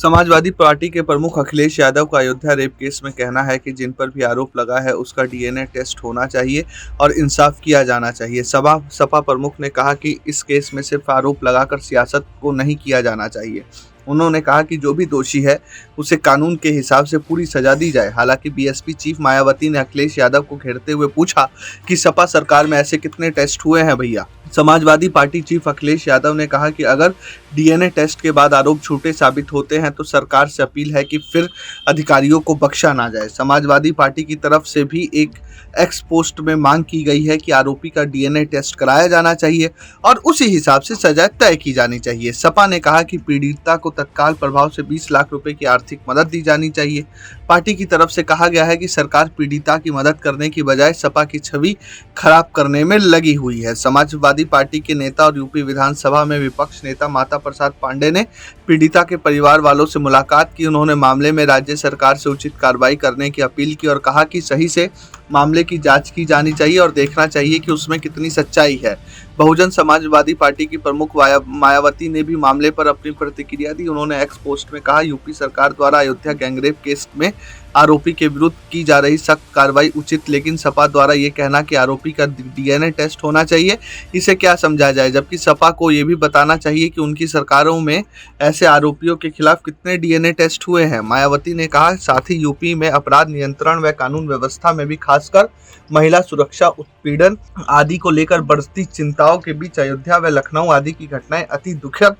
Samajwadi party के प्रमुख अखिलेश यादव का अयोध्या रेप केस में कहना है कि जिन पर भी आरोप लगा है उसका डीएनए टेस्ट होना चाहिए और इंसाफ किया जाना चाहिए। सपा प्रमुख ने कहा कि इस केस में सिर्फ आरोप लगाकर सियासत को नहीं किया जाना चाहिए। उन्होंने कहा कि जो भी दोषी है उसे कानून के हिसाब से पूरी सजा दी जाए। हालांकि बीएसपी चीफ मायावती ने अखिलेश यादव को घेरते हुए पूछा कि सपा सरकार में ऐसे कितने टेस्ट हुए हैं भैया। समाजवादी पार्टी चीफ अखिलेश यादव ने कहा कि अगर डीएनए टेस्ट के बाद आरोप झूठे साबित होते हैं तो सरकार से अपील है कि फिर अधिकारियों को बख्शा ना जाए। समाजवादी पार्टी की तरफ से भी एक एक्स पोस्ट में मांग की गई है कि आरोपी का डीएनए टेस्ट कराया जाना चाहिए और उसी हिसाब से सजा तय की जानी चाहिए। सपा ने कहा कि पीड़िता को तत्काल प्रभाव से 20 लाख रुपए की आर्थिक मदद दी जानी चाहिए। पार्टी की तरफ से कहा गया है कि सरकार पीड़िता की मदद करने की बजाय सपा की छवि खराब करने में लगी हुई है। समाजवादी पार्टी के नेता और यूपी विधानसभा में विपक्ष नेता माता प्रसाद पांडे ने पीड़िता के परिवार वालों से मुलाकात की। उन्होंने मामले में राज्य सरकार से उचित कार्रवाई करने की अपील की और कहा कि सही से मामले की जांच की जानी चाहिए और देखना चाहिए कि उसमें कितनी सच्चाई है। बहुजन समाजवादी पार्टी की प्रमुख मायावती ने भी मामले पर अपनी प्रतिक्रिया दी। उन्होंने एक्स पोस्ट में कहा, यूपी सरकार द्वारा अयोध्या गैंगरेप केस में आरोपी के विरुद्ध की जा रही सख्त कार्रवाई उचित, लेकिन सपा द्वारा ये कहना कि आरोपी का डीएनए टेस्ट होना चाहिए, इसे क्या समझा जाए। जबकि सपा को ये भी बताना चाहिए कि उनकी सरकारों में ऐसे आरोपियों के खिलाफ कितने डीएनए टेस्ट हुए हैं। मायावती ने कहा, साथ ही यूपी में अपराध नियंत्रण व कानून व्यवस्था में भी खासकर महिला सुरक्षा, उत्पीड़न आदि को लेकर बढ़ती चिंताओं के बीच अयोध्या व लखनऊ आदि की घटनाएं अति दुखद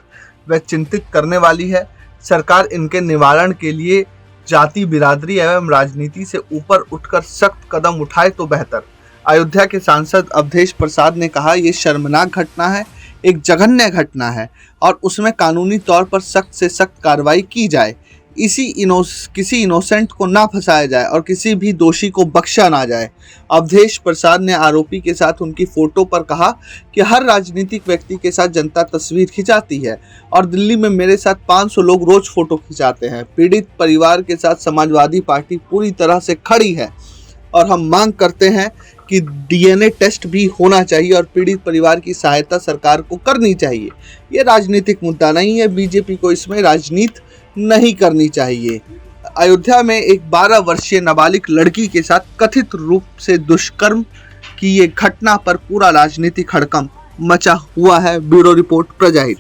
व चिंतित करने वाली है। सरकार इनके निवारण के लिए जाति, बिरादरी एवं राजनीति से ऊपर उठकर सख्त कदम उठाए तो बेहतर। अयोध्या के सांसद अवधेश प्रसाद ने कहा, ये शर्मनाक घटना है, एक जघन्य घटना है और उसमें कानूनी तौर पर सख्त से सख्त कार्रवाई की जाए। किसी इनोसेंट को ना फंसाया जाए और किसी भी दोषी को बख्शा ना जाए। अवधेश प्रसाद ने आरोपी के साथ उनकी फोटो पर कहा कि हर राजनीतिक व्यक्ति के साथ जनता तस्वीर खिंचाती है और दिल्ली में मेरे साथ 500 लोग रोज फोटो खिंचाते हैं। पीड़ित परिवार के साथ समाजवादी पार्टी पूरी तरह से खड़ी है और हम मांग करते हैं कि डीएनए टेस्ट भी होना चाहिए और पीड़ित परिवार की सहायता सरकार को करनी चाहिए। ये राजनीतिक मुद्दा नहीं है, बीजेपी को इसमें राजनीति नहीं करनी चाहिए। अयोध्या में एक 12 वर्षीय नाबालिग लड़की के साथ कथित रूप से दुष्कर्म की ये घटना पर पूरा राजनीतिक हड़कंप मचा हुआ है। ब्यूरो रिपोर्ट प्रजा हित।